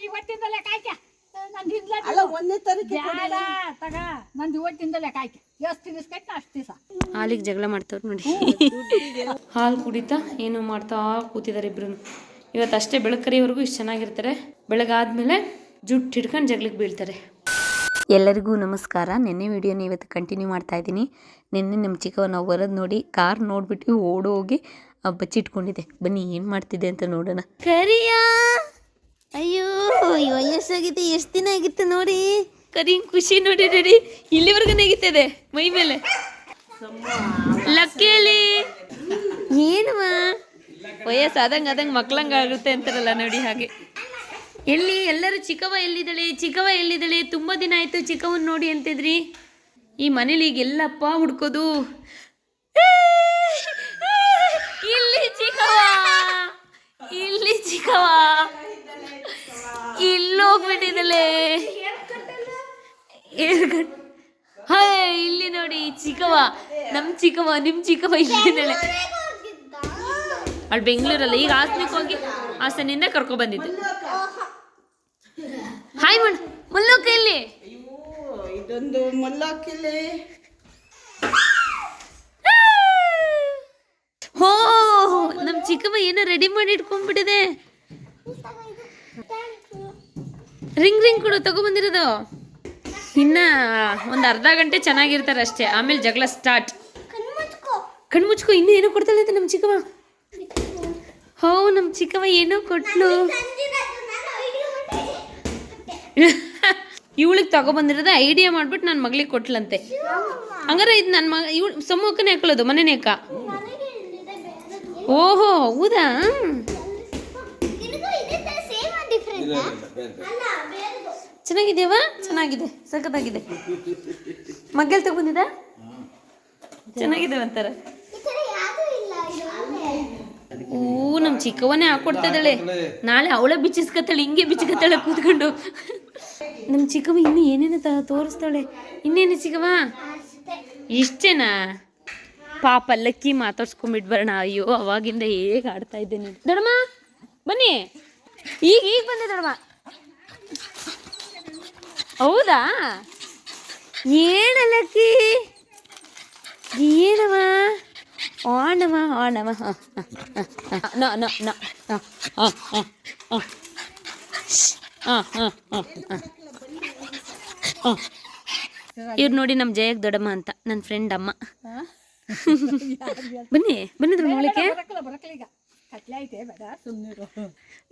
ಇವತ್ತಿಂದಲೇ ಕಾಯ್ಕ ಅಲ್ಲ 1ನೇ ತಾರೀಕು ತಗ ನಂದು ಇವತ್ತಿಂದಲೇ ಕಾಯ್ಕ ಎಷ್ಟು ತಿನ್ನಿಸ್ಕೈತೆ ಅಷ್ಟು ದಿವಸ ಹಾಲಿಗೆ ಜಗಳ ಮಾಡ್ತಾವ್ರು ನೋಡಿ. ಹಾಲು ಕುಡಿತಾ ಏನು ಮಾಡ್ತಾ ಕೂತಿದ್ದಾರೆ ಇಬ್ರು. ಇವತ್ತು ಅಷ್ಟೇ ಬೆಳಕರಿವರೆಗೂ ಇಷ್ಟು ಚೆನ್ನಾಗಿರ್ತಾರೆ. ಬೆಳಗಾದ್ಮೇಲೆ ಜುಟ್ಟು ಹಿಡ್ಕೊಂಡು ಜಗ್ಲಿಗೆ ಬೀಳ್ತಾರೆ. ಎಲ್ಲರಿಗೂ ನಮಸ್ಕಾರ. ನಿನ್ನೆ ವಿಡಿಯೋನ ಇವತ್ತು ಕಂಟಿನ್ಯೂ ಮಾಡ್ತಾ ಇದ್ದೀನಿ. ನಿನ್ನೆ ನಮ್ಮ ಚಿಕ್ಕವ ನಾವು ಬರೋದು ನೋಡಿ ಕಾರ್ ನೋಡ್ಬಿಟ್ಟು ಓಡೋಗಿ ಬಚ್ಚಿಟ್ಕೊಂಡಿದ್ದೆ. ಬನ್ನಿ ಏನು ಮಾಡ್ತಿದ್ದೆ ಅಂತ ನೋಡೋಣ. ಕರಿಯ ಅಯ್ಯೋ ವಯಸ್ಸಾಗಿದೆ, ಎಷ್ಟು ದಿನ ಆಗಿತ್ತು ನೋಡಿ. ಕರಿ ಖುಷಿ ನೋಡಿ ನೋಡಿ ಇಲ್ಲಿವರೆಗೂ ನೆಗಿತದೆ ಮೈ ಮೇಲೆ. ಲಕ್ಕೇಳಿ ಏನವ ವಯಸ್ಸಾದಂಗೆ ಆದಂಗೆ ಮಕ್ಳಂಗೆ ಆಗುತ್ತೆ ಅಂತಾರಲ್ಲ ನೋಡಿ ಹಾಗೆ. ಎಲ್ಲಿ ಎಲ್ಲರೂ ಚಿಕ್ಕವ ಎಲ್ಲಿದ್ದಾಳೆ, ಚಿಕ್ಕವ ಎಲ್ಲಿದ್ದಾಳೆ, ತುಂಬ ದಿನ ಆಯಿತು ಚಿಕ್ಕವನ್ನ ನೋಡಿ ಅಂತಿದ್ರಿ. ಈ ಮನೇಲಿ ಈಗ ಎಲ್ಲಪ್ಪ ಹುಡ್ಕೋದು. ಇಲ್ಲಿ ಚಿಕ್ಕವ, ಇಲ್ಲಿ ಚಿಕ್ಕವ, ಇಲ್ಲೋಗ್ಬಿಟ್ಟಿದ್ದಾಳೆ. ಹಾಯ್ ಇಲ್ಲಿ ನೋಡಿ ಚಿಕ್ಕವ, ನಮ್ಮ ಚಿಕ್ಕವ, ನಿಮ್ಮ ಚಿಕ್ಕವ ಇಲ್ಲಿದ್ದಾಳೆ. ಅವಳು ಬೆಂಗಳೂರಲ್ಲ, ಈಗ ಹಾಸನಕ್ಕೆ ಹೋಗಿ ಹಾಸನಿಂದ ಕರ್ಕೊಬಂದಿದ್ದೆ. ಹಾಯ್ ಮಾಡು ಮಲ್ಲೋಕ ಇಲ್ಲಿ. ಇದೊಂದು ಮಲ್ಲಕ್ಕಿಲ್ಲಿ. ಹೋ ನಮ್ಮ ಚಿಕ್ಕಮ್ಮ ಏನೋ ರೆಡಿ ಮಾಡಿ ಇಟ್ಕೊಂಡ್ಬಿಟ್ಟಿದೆ. ರಿಂಗ್ ರಿಂಗ್ ಕೊಡು, ತಗೊಬಂದಿರೋದು. ಇನ್ನ ಒಂದು ಅರ್ಧ ಗಂಟೆ ಚೆನ್ನಾಗಿರ್ತಾರೆ ಅಷ್ಟೇ, ಆಮೇಲೆ ಜಗಳ ಸ್ಟಾರ್ಟ್. ಕಣ್ಮುಚ್ಕೋ, ಇನ್ನೂ ಏನೋ ಕೊಡ್ತಾಳೆ ನಮ್ಮ ಚಿಕ್ಕಮ್ಮ. ಹೋ ನಮ್ಮ ಚಿಕ್ಕಮ್ಮ ಏನೋ ಕೊಟ್ಲು. ಇವಳಿಗೆ ತಗೊಬಂದಿರೋದು ಐಡಿಯಾ ಮಾಡ್ಬಿಟ್ಟು ನನ್ನ ಮಗಳಿಗೆ ಕೊಟ್ಲಂತೆ. ಹಂಗಾರೆ ಇದು ನನ್ನ ಮಗ ಇವಳು ಸಮ್ಮಕ್ಕನೇ ಹಾಕೊಳ್ಳೋದು ಮನೆನೇ ಅಕ್ಕ. ಓಹೋ ಹೌದಾ. ಚೆನ್ನಾಗಿದೆಯವಾ? ಚೆನ್ನಾಗಿದೆ, ಸಖತ್ತಾಗಿದೆ. ಮಗ್ಗೆಲ್ ತಗೊಂಡಿದ್ದ ಚೆನ್ನಾಗಿದೆ ಒಂಥರ. ಓ ನಮ್ಮ ಚಿಕ್ಕವನೇ ಹಾಕೊಡ್ತಾ ಇದ್ದಾಳೆ. ನಾಳೆ ಅವಳ ಬಿಚ್ಚಿಸ್ಕತ್ತಾಳೆ, ಹಿಂಗೆ ಬಿಚ್ಚಿಕತ್ತಾಳೆ ಕೂತ್ಕೊಂಡು. ನಮ್ಮ ಚಿಕ್ಕವ ಇನ್ನು ಏನೇನು ತೋರಿಸ್ತಾಳೆ. ಇನ್ನೇನು ಚಿಕ್ಕವ ಇಷ್ಟೇನಾ? ಪಾಪ ಲಕ್ಕಿ ಮಾತಾಡ್ಸ್ಕೊಂಡ್ಬಿಟ್ಟು ಬರೋಣ. ಅಯ್ಯೋ ಅವಾಗಿಂದ ಹೇಗೆ ಆಡ್ತಾ ಇದ್ದೆ ನೀನು. ದೊಡಮ್ಮ ಬನ್ನಿ, ಈಗ ಬಂದೆ ದೊಡಮ್ಮ. ಹೌದಾ ಏನಲ್ಲಕ್ಕಿ, ಏನವ ಆಣವ ಆಣವ. ಇವ್ರು ನೋಡಿ ನಮ್ಮ ಜಯಕ್ ದೊಡ್ಡಮ್ಮ ಅಂತ, ನನ್ನ ಫ್ರೆಂಡ್ ಅಮ್ಮ. ಬನ್ನಿ ಬನ್ನಿದ್ರು ನೋಡ್ಲಿಕ್ಕೆ.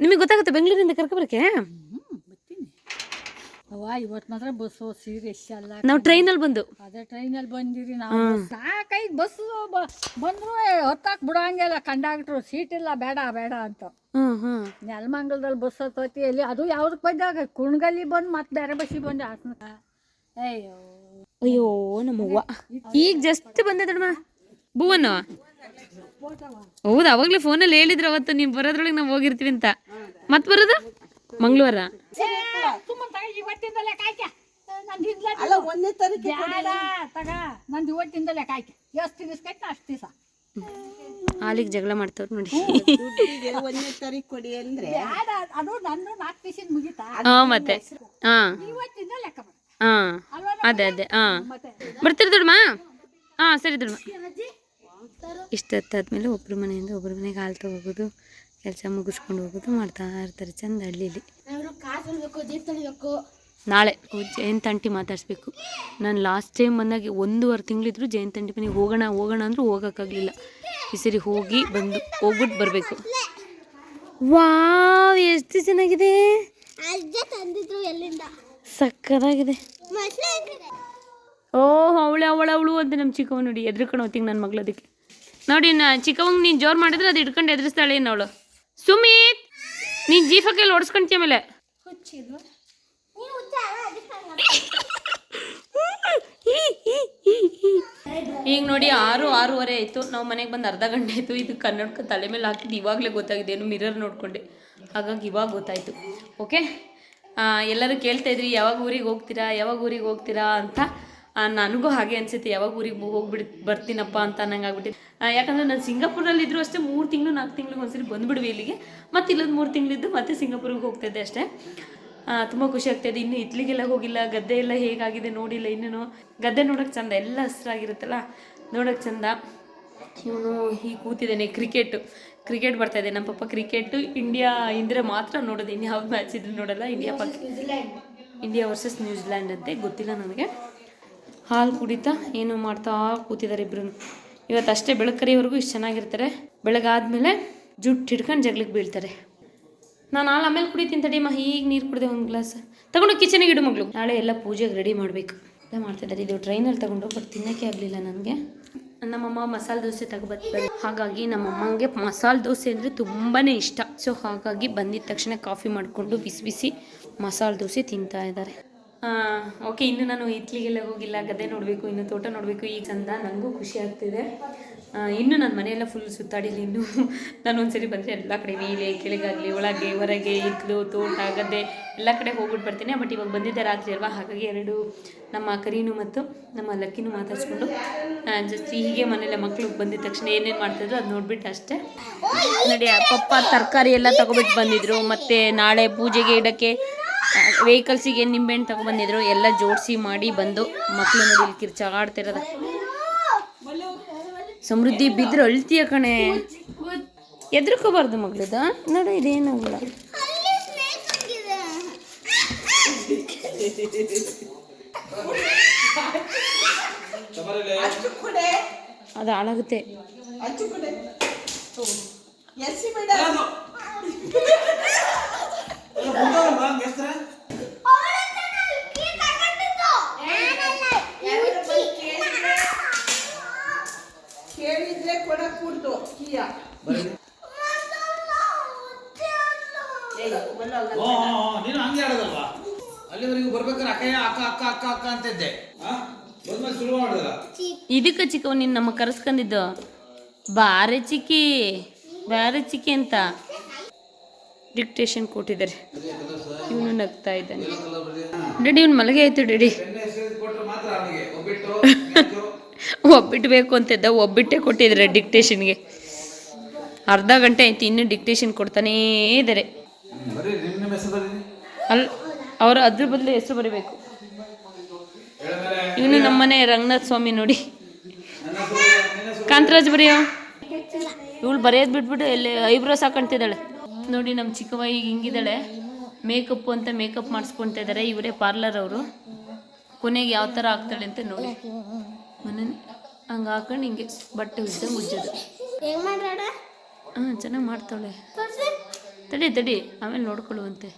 ನಿಮಗೆ ಗೊತ್ತಾಗುತ್ತೆ ಬೆಂಗಳೂರಿಂದ ಕರ್ಕೊಬರಕ್ಕೆ. ಇವತ್ತು ಮಾತ್ರ ಬಸ್ಸು ಸೀರಿಯಸ್ ಅಲ್ಲ. ನಾವು ಟ್ರೈನಲ್ಲಿ ಬಂದು ಅದೇ ಟ್ರೈನಲ್ಲಿ ಬಂದಿರಿ ನಾವು. ಸಾಕೈದು ಬಸ್ಸು ಬಂದ್ರು ಹೊತ್ತಾಕ್ ಬಿಡಂಗಿಲ್ಲ ಕಂಡಕ್ಟ್ರು. ಸೀಟ್ ಇಲ್ಲ, ಬೇಡ ಬೇಡ ಅಂತ. ನೆಲಮಂಗಲದಲ್ಲಿ ಬಸ್ ಹತ್ತೋತಿ ಎಲ್ಲಿ ಅದು ಯಾವ್ದಕ್ಕೆ ಬಂದಾಗ ಕುಣ್ಗಲ್ಲಿ ಬಂದು ಮತ್ತೆ ಬೇರೆ ಬಸ್ಸಿಗೆ ಬಂದೆ ಹಾಸನಕ್ಕ. ಅಯ್ಯೋ ಅಯ್ಯೋ ನಮ್ಮವ್ವ ಈಗ ಜಸ್ಟ್ ಬಂದೆ ದೊಡ್ಡಮ್ಮ. ಭುವನ ಹೌದು, ಅವಾಗಲೇ ಫೋನಲ್ಲಿ ಹೇಳಿದ್ರು ಅವತ್ತು ನೀವು ಬರೋದ್ರೊಳಗೆ ನಾವು ಹೋಗಿರ್ತೀವಿ ಅಂತ. ಮತ್ತೆ ಬರೋದು ಮಂಗಳವಾರ. ಇವತ್ತಿಂದಲೇ ಕಾಯ್ಕ ಅಲ್ಲ 1ನೇ ತಾರೀಕು ತಗ ನಂದು ಇವತ್ತಿಂದಲೇ ಕಾಯ್ಕ ಎಷ್ಟು ತಿನ್ನಿಸ್ಕೈತೆ ಅಷ್ಟು ದಿವಸ. ಹಾಲಿಗೆ ಜಗಳ ಮಾಡ್ತಾವ್ರು ನೋಡಿ. 1ನೇ ತಾರೀಕು ಕೊಡಿ ಅಂದ್ರೆ ಅದು ನಂದು 4 ದಿವಸ ಮುಗಿತಾ. ಮತ್ತೆ ಇವತ್ತಿಂದ ಲೆಕ್ಕ ಅದೇ ಅದೇ ಬರ್ತೀರಿ ದೊಡ್ಡಮ್ಮ. ಸರಿ ದೊಡ್ಡಮ್ಮ. ಇಷ್ಟೊತ್ತಾದ್ಮೇಲೆ ಒಬ್ಬರ ಮನೆಯಿಂದ ಒಬ್ಬರ ಮನೆಗೆ ಹಾಲು ತಗೋಬೋದು, ಕೆಲಸ ಮುಗಿಸ್ಕೊಂಡು ಹೋಗೋದು ಮಾಡ್ತಾ ಇರ್ತಾರೆ ಚಂದ ಹಳ್ಳಿಲಿ. ನಾಳೆ ಜಯಂತಂಟಿ ಮಾತಾಡಿಸ್ಬೇಕು. ನಾನು ಲಾಸ್ಟ್ ಟೈಮ್ ಬಂದಾಗ 1.5 ತಿಂಗಳಿದ್ರು ಜಯಂತಂಟಿ ಮನೆಗೆ ಹೋಗೋಣ ಹೋಗೋಣ ಅಂದರೂ ಹೋಗೋಕ್ಕಾಗಲಿಲ್ಲ. ಈ ಸರಿ ಹೋಗಿ ಬಂದು ಹೋಗ್ಬಿಟ್ಟು ಬರಬೇಕು. ವಾವ್ ಎಷ್ಟು ಚೆನ್ನಾಗಿದೆ, ಸಕ್ಕದಾಗಿದೆ. ಓಹ್ ಅವಳು ಅಂತ ನಮ್ಮ ಚಿಕ್ಕವ ನೋಡಿ ಎದ್ರುಕೊಂಡು ಹೋಗ್ತೀನಿ ನನ್ನ ಮಗಳು. ಅದಕ್ಕೆ ನೋಡಿ ಚಿಕ್ಕವಂಗೆ ನೀನು ಜೋರು ಮಾಡಿದ್ರೆ ಅದು ಇಟ್ಕೊಂಡು ಎದುರಿಸ್ತಾಳೆ ಏನು ಅವಳು. ಸುಮಿತ್ ನೀನು ಜೀಫ ಕೈಲಿ ಓಡಿಸ್ಕೊಂತೀಯ ಮೇಲೆ. ಈಗ ನೋಡಿ 6:30 ಆಯಿತು. ನಾವು ಮನೆಗೆ ಬಂದು ಅರ್ಧ ಗಂಟೆ ಆಯಿತು. ಇದು ಕನ್ನಡಕ ತಲೆ ಮೇಲೆ ಹಾಕಿದ್ದು ಇವಾಗಲೇ ಗೊತ್ತಾಗಿದೆ, ಏನು ಮಿರರ್ ನೋಡಿಕೊಂಡೆ, ಹಾಗಾಗಿ ಇವಾಗ ಗೊತ್ತಾಯಿತು. ಓಕೆ, ಎಲ್ಲರೂ ಕೇಳ್ತಾಯಿದ್ರಿ ಯಾವಾಗ ಊರಿಗೆ ಹೋಗ್ತೀರಾ ಅಂತ. ನನಗೂ ಹಾಗೆ ಅನಿಸುತ್ತೆ, ಯಾವಾಗ ಊರಿಗೆ ಬರ್ತೀನಪ್ಪ ಅಂತ ನಂಗೆ ಆಗ್ಬಿಟ್ಟಿದೆ. ಯಾಕಂದರೆ ನಾನು ಸಿಂಗಾಪುರಲ್ಲಿದ್ದರೂ ಅಷ್ಟೇ 3 ತಿಂಗಳು 4 ತಿಂಗಳಿಗೆ ಒಂದ್ಸರಿ ಬಂದುಬಿಡುವೆ ಇಲ್ಲಿಗೆ. ಮತ್ತು ಇಲ್ಲೊಂದು 3 ತಿಂಗಳಿದ್ದು ಮತ್ತೆ ಸಿಂಗಾಪುರಿಗೆ ಹೋಗ್ತಾಯಿದ್ದೆ ಅಷ್ಟೇ. ತುಂಬ ಖುಷಿ ಆಗ್ತಾಯಿದೆ. ಇನ್ನು ಇತ್ಲಿಗೆಲ್ಲ ಹೋಗಿಲ್ಲ, ಗದ್ದೆ ಎಲ್ಲ ಹೇಗಾಗಿದೆ ನೋಡಿಲ್ಲ. ಇನ್ನೂ ಗದ್ದೆ ನೋಡೋಕ್ಕೆ ಚಂದ, ಎಲ್ಲ ಹಸ್ರಾಗಿರುತ್ತಲ್ಲ, ನೋಡೋಕ್ಕೆ ಚಂದ. ಇವನು ಹೀಗೆ ಕೂತಿದ್ದಾನೆ. ಕ್ರಿಕೆಟ್ ಬರ್ತಾಯಿದೆ. ನಮ್ಮ ಪಪ್ಪ ಕ್ರಿಕೆಟು ಇಂಡಿಯಾ ಇಂದ್ರೆ ಮಾತ್ರ ನೋಡೋದು, ಇನ್ನು ಯಾವ್ದು ಮ್ಯಾಚ್ ಇದ್ರೆ ನೋಡೋಲ್ಲ. ಇಂಡಿಯಾ ವರ್ಸಸ್ ನ್ಯೂಜಿಲ್ಯಾಂಡ್ ಅಂತೆ, ಗೊತ್ತಿಲ್ಲ ನನಗೆ. ಹಾಲು ಕುಡಿತಾ ಏನೋ ಮಾಡ್ತಾ ಕೂತಿದ್ದಾರೆ ಇಬ್ರು. ಇವತ್ತು ಅಷ್ಟೇ ಬೆಳಕರಿವರೆಗೂ ಇಷ್ಟು ಚೆನ್ನಾಗಿರ್ತಾರೆ. ಬೆಳಗಾದ್ಮೇಲೆ ಜುಟ್ಟು ಹಿಡ್ಕೊಂಡು ಜಗ್ಲಿಕ್ಕೆ ಬೀಳ್ತಾರೆ. ನಾನು ಹಾಲು ಆಮೇಲೆ ಕುಡಿತೀನಿ ತಡಿಯಮ್ಮ. ಈಗ ನೀರು ಕುಡಿದೆ ಒಂದು ಗ್ಲಾಸ್. ತಗೊಂಡು ಕಿಚನಿಗೆ ಇಡು ಮಗಳು. ನಾಳೆ ಎಲ್ಲ ಪೂಜೆಗೆ ರೆಡಿ ಮಾಡಬೇಕು ಎಲ್ಲ ಮಾಡ್ತಾಯಿದ್ದಾರೆ. ಇದು ಟ್ರೈನಲ್ಲಿ ತಗೊಂಡು ಬಟ್ ತಿನ್ನೋಕ್ಕೆ ಆಗಲಿಲ್ಲ ನನಗೆ. ನಮ್ಮಮ್ಮ ಮಸಾಲೆ ದೋಸೆ ತಗೊಬರ್ತಾರೆ. ಹಾಗಾಗಿ ನಮ್ಮಮ್ಮಂಗೆ ಮಸಾಲೆ ದೋಸೆ ಅಂದರೆ ತುಂಬಾ ಇಷ್ಟ. ಸೊ ಹಾಗಾಗಿ ಬಂದಿದ್ದ ತಕ್ಷಣ ಕಾಫಿ ಮಾಡಿಕೊಂಡು ಬಿಸಿ ಬಿಸಿ ಮಸಾಲೆ ದೋಸೆ ತಿಂತಾ ಇದ್ದಾರೆ. ಓಕೆ, ಇನ್ನು ನಾನು ಇತ್ಲಿಗೆಲ್ಲ ಹೋಗಿಲ್ಲ, ಗದ್ದೆ ನೋಡಬೇಕು, ಇನ್ನು ತೋಟ ನೋಡಬೇಕು. ಈಗ ಚಂದ, ನನಗೂ ಖುಷಿ ಆಗ್ತಿದೆ. ಇನ್ನು ನನ್ನ ಮನೆಯೆಲ್ಲ ಫುಲ್ ಸುತ್ತಾಡಿಲ್ಲ. ಇನ್ನು ನಾನು ಒಂದ್ಸರಿ ಬಂದರೆ ಎಲ್ಲ ಕಡೆ ಮೇಲೆ ಕೆಳಗಾಗಲಿ ಒಳಗೆ ಹೊರಗೆ ಇತ್ಲು ತೋಟ ಗದ್ದೆ ಎಲ್ಲ ಕಡೆ ಹೋಗ್ಬಿಟ್ಟು ಬರ್ತೀನಿ. ಬಟ್ ಇವಾಗ ಬಂದಿದ್ದೆ ರಾತ್ರಿ ಅಲ್ವಾ, ಹಾಗಾಗಿ 2 ನಮ್ಮ ಕರೀನು ಮತ್ತು ನಮ್ಮ ಲಕ್ಕಿನೂ ಮಾತಾಡ್ಸ್ಕೊಂಡು ಜಸ್ಟ್ ಹೀಗೆ ಮನೇಲೆ ಮಕ್ಕಳು ಬಂದಿದ ತಕ್ಷಣ ಏನೇನು ಮಾಡ್ತಿದ್ರು ಅದು ನೋಡ್ಬಿಟ್ಟು ಅಷ್ಟೇ. ನೋಡಿ ಪಪ್ಪ ತರಕಾರಿ ಎಲ್ಲ ತಗೊಬಿಟ್ಟು ಬಂದಿದ್ರು. ಮತ್ತು ನಾಳೆ ಪೂಜೆಗೆ ಇಡೋಕ್ಕೆ ವೆಹಿಕಲ್ಸಿಗೆ ನಿಂಬೆಹಣ್ಣು ತಗೊಬಂದಿದ್ರು. ಎಲ್ಲ ಜೋಡಿಸಿ ಮಾಡಿ ಬಂದು ಮಕ್ಕಳು ನೋಡಿ ಇಲ್ಲಿ ಕಿರ್ಚಾಡ್ತಿರೋದ. ಸಮೃದ್ಧಿ ಬಿದ್ದರೆ ಅಳ್ತೀಯ ಕಣೆ, ಎದ್ರಕೋಬಾರ್ದು ಮಗಳದ. ನೋಡು ಇದೇನಾಗಲ್ಲ, ಅದು ಹಾಳಾಗುತ್ತೆ. ನೀನು ಹಂಗೆ ಆಡೋದಲ್ವಾ? ಅಲ್ಲಿವರೆಗೂ ಬರ್ಬೇಕಾದ್ರೆ ಅಕ್ಕ ಅಕ್ಕ ಅಕ್ಕ ಅಕ್ಕ ಅಂತಿದ್ದೆ. ಶುರು ಮಾಡೋದಲ್ಲ. ಇದಕ್ಕೆ ಚಿಕ್ಕವ ನೀನು ನಮ್ಮ ಕರೆಸ್ಕೊಂಡಿದ್ದು ಬಾರೆ ಚಿಕ್ಕಿ ಅಂತ ಡಿಕ್ಟೇಷನ್ ಕೊಟ್ಟಿದ್ದಾರೆ. ಇವನು ನಗ್ತಾ ಇದ್ದಾನೆ. ರೆಡಿ, ಇವನು ಮಲಗೆ ಆಯ್ತು. ರೆಡಿ ಒಬ್ಬಿಟ್ಟು ಬೇಕು ಅಂತಿದ್ದ, ಒಬ್ಬಿಟ್ಟೆ ಕೊಟ್ಟಿದ್ದಾರೆ ಡಿಕ್ಟೇಷನ್ಗೆ. ಅರ್ಧ ಗಂಟೆ ಆಯ್ತು, ಇನ್ನೂ ಡಿಕ್ಟೇಷನ್ ಕೊಡ್ತಾನೇ ಇದ್ದಾರೆ. ಅವರು ಅದ್ರ ಬದಲು ಹೆಸರು ಬರೀಬೇಕು. ಇವನು ನಮ್ಮನೆ ರಂಗನಾಥ ಸ್ವಾಮಿ ನೋಡಿ. ಕಾಂತರಾಜ್ ಬರೆಯೋ. ಇವಳು ಬರೆಯೋದು ಬಿಟ್ಬಿಟ್ಟು ಎಲ್ಲಿ ಐಬ್ರೋಸ್ ಹಾಕೊಂತಿದ್ದಾಳೆ ನೋಡಿ. ನಮ್ಮ ಚಿಕ್ಕವ್ವ ಈಗ ಹಿಂಗಿದ್ದಾಳೆ. ಮೇಕಪ್ ಅಂತ ಮೇಕಪ್ ಮಾಡಿಸ್ಕೊತಾ ಇದ್ದಾರೆ. ಇವರೇ ಪಾರ್ಲರ್ ಅವರು. ಕೊನೆಗೆ ಯಾವ ಥರ ಆಗ್ತಾಳೆ ಅಂತ ನೋಡಿ. ಮನೆ ಹಂಗೆ ಹಾಕೊಂಡು ಹಿಂಗೆ ಬಟ್ಟೆ ಉಜ್ಜಂಗೆ ಉಜ್ಜೋದು. ಚೆನ್ನಾಗಿ ಮಾಡ್ತಾಳೆ. ತಡಿ ಆಮೇಲೆ ನೋಡ್ಕೊಳ್ಳುವಂತೆ.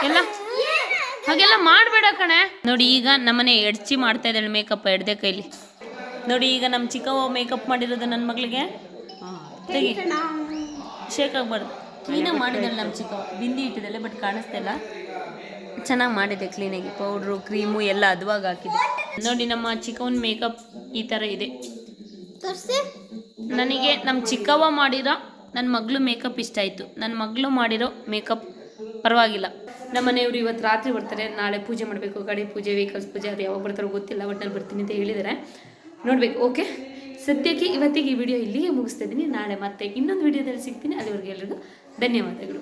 ಎಲ್ಲ ಹಾಗೆಲ್ಲ ಮಾಡಬೇಡ ಕಣೆ. ನೋಡಿ ಈಗ ನಮ್ಮನೆ ಎಡ್ಚಿ ಮಾಡ್ತಾ ಇದ್ದಾಳೆ ಮೇಕಪ್ ಎಡ್ದೆ ಕೈಲಿ. ನೋಡಿ ಈಗ ನಮ್ಮ ಚಿಕ್ಕವ್ವ ಮೇಕಪ್ ಮಾಡಿರೋದು ನನ್ನ ಮಗಳಿಗೆ. ತೆಗಿ, ಶೇಕ್ ಆಗಬಾರ್ದು. ಕ್ಲೀನಾಗಿ ಮಾಡಿದ್ದಾಳೆ ನಮ್ಮ ಚಿಕ್ಕವ್ವ. ಬಿಂದಿ ಇಟ್ಟಿದ್ದಾಳೆ ಬಟ್ ಕಾಣಿಸ್ತಾ ಇಲ್ಲ. ಚೆನ್ನಾಗಿ ಮಾಡಿದೆ ಕ್ಲೀನಾಗಿ. ಪೌಡ್ರು ಕ್ರೀಮು ಎಲ್ಲ ಅದುವಾಗ ಹಾಕಿದೆ. ನೋಡಿ ನಮ್ಮ ಚಿಕ್ಕವನ ಮೇಕಪ್ ಈ ಥರ ಇದೆ. ನನಗೆ ನಮ್ಮ ಚಿಕ್ಕವ್ವ ಮಾಡಿರೋ ನನ್ನ ಮಗಳು ಮೇಕಪ್ ಇಷ್ಟ ಆಯಿತು. ನನ್ನ ಮಗಳು ಮಾಡಿರೋ ಮೇಕಪ್ ಪರವಾಗಿಲ್ಲ. ನಮ್ಮ ಮನೆಯವರು ಇವತ್ತು ರಾತ್ರಿ ಬರ್ತಾರೆ. ನಾಳೆ ಪೂಜೆ ಮಾಡಬೇಕು, ಗಾಡಿ ಪೂಜೆ, ವೆಹಿಕಲ್ಸ್ ಪೂಜೆ. ಅದು ಯಾವಾಗ ಬರ್ತಾರೋ ಗೊತ್ತಿಲ್ಲ, ಒಟ್ಟಿನಲ್ಲಿ ಬರ್ತೀನಿ ಅಂತ ಹೇಳಿದ್ದಾರೆ. ನೋಡಬೇಕು. ಓಕೆ, ಸದ್ಯಕ್ಕೆ ಇವತ್ತಿಗೆ ಈ ವಿಡಿಯೋ ಇಲ್ಲಿಗೆ ಮುಗಿಸ್ತಾ ಇದ್ದೀನಿ. ನಾಳೆ ಮತ್ತೆ ಇನ್ನೊಂದು ವಿಡಿಯೋದಲ್ಲಿ ಸಿಗ್ತೀನಿ. ಅಲ್ಲಿವರೆಗೆ ಎಲ್ರಿಗೂ ಧನ್ಯವಾದಗಳು.